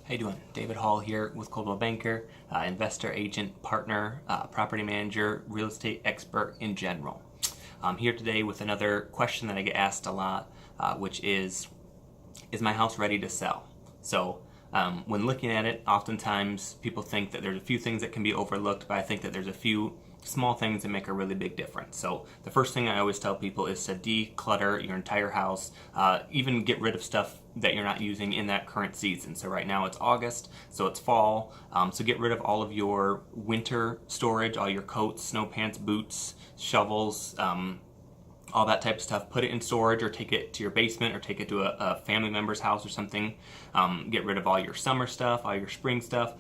How you doing? David Hall here with Coldwell Banker, investor, agent, partner, property manager, real estate expert in general. I'm here today with another question that I get asked a lot, which is my house ready to sell? So when looking at it, oftentimes people think that there's a few things that can be overlooked, but I think that there's a few small things that make a really big difference. So the first thing I always tell people is to declutter your entire house, even get rid of stuff that you're not using in that current season. So right now it's August, so it's fall, so get rid of all of your winter storage, all your coats, snow pants, boots, shovels, all that type of stuff. Put it in storage or take it to your basement or take it to a family member's house or something. Get rid of all your summer stuff, all your spring stuff.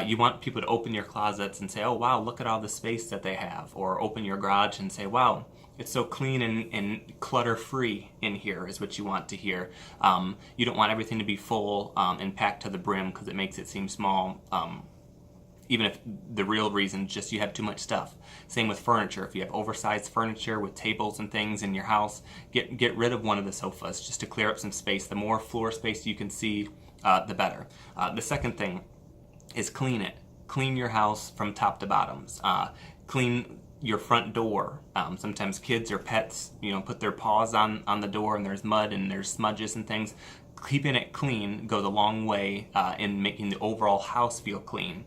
You want people to open your closets and say, oh wow, look at all the space that they have. Or open your garage and say, wow, it's so clean and clutter-free in here, is what you want to hear. You don't want everything to be full and packed to the brim because it makes it seem small. Even if the real reason is just you have too much stuff. Same with furniture. If you have oversized furniture with tables and things in your house, get rid of one of the sofas just to clear up some space. The more floor space you can see, the better. The second thing is clean it. Clean your house from top to bottoms. Clean your front door. Sometimes kids or pets, put their paws on the door and there's mud and there's smudges and things. Keeping it clean goes a long way in making the overall house feel clean.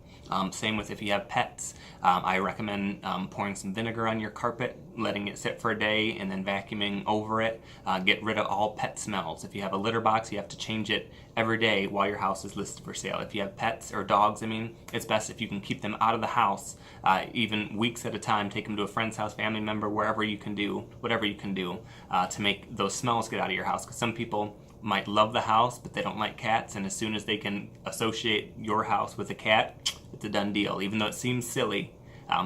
Same with if you have pets. I recommend pouring some vinegar on your carpet, letting it sit for a day, and then vacuuming over it. Get rid of all pet smells. If you have a litter box, you have to change it every day while your house is listed for sale. If you have pets or dogs, it's best if you can keep them out of the house, even weeks at a time. Take them to a friend's house, family member, whatever you can do to make those smells get out of your house. Because some people might love the house, but they don't like cats, and as soon as they can associate your house with a cat, it's a done deal. Even though it seems silly,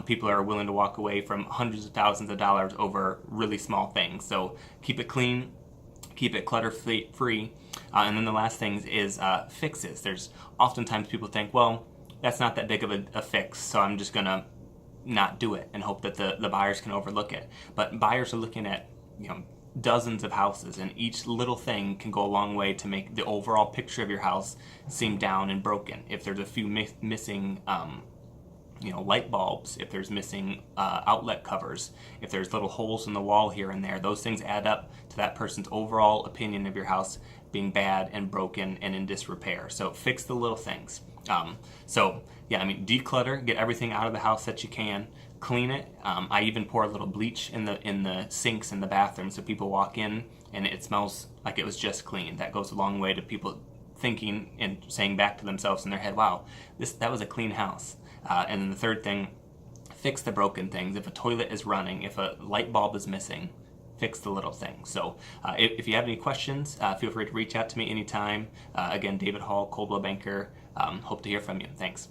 people are willing to walk away from hundreds of thousands of dollars over really small things. So keep it clean, keep it clutter-free. And then the last thing is fixes. There's oftentimes people think, well, that's not that big of a fix, so I'm just going to not do it and hope that the buyers can overlook it. But buyers are looking at, dozens of houses, and each little thing can go a long way to make the overall picture of your house seem down and broken. If there's a few missing light bulbs, if there's missing outlet covers, if there's little holes in the wall here and there, those things add up to that person's overall opinion of your house being bad and broken and in disrepair. So fix the little things. Declutter, get everything out of the house that you can. Clean it. I even pour a little bleach in the sinks in the bathroom so people walk in and it smells like it was just cleaned. That goes a long way to people thinking and saying back to themselves in their head, wow, that was a clean house. And then the third thing, fix the broken things. If a toilet is running, if a light bulb is missing, fix the little things. So if you have any questions, feel free to reach out to me anytime. Again, David Hall, Coldwell Banker. Hope to hear from you. Thanks.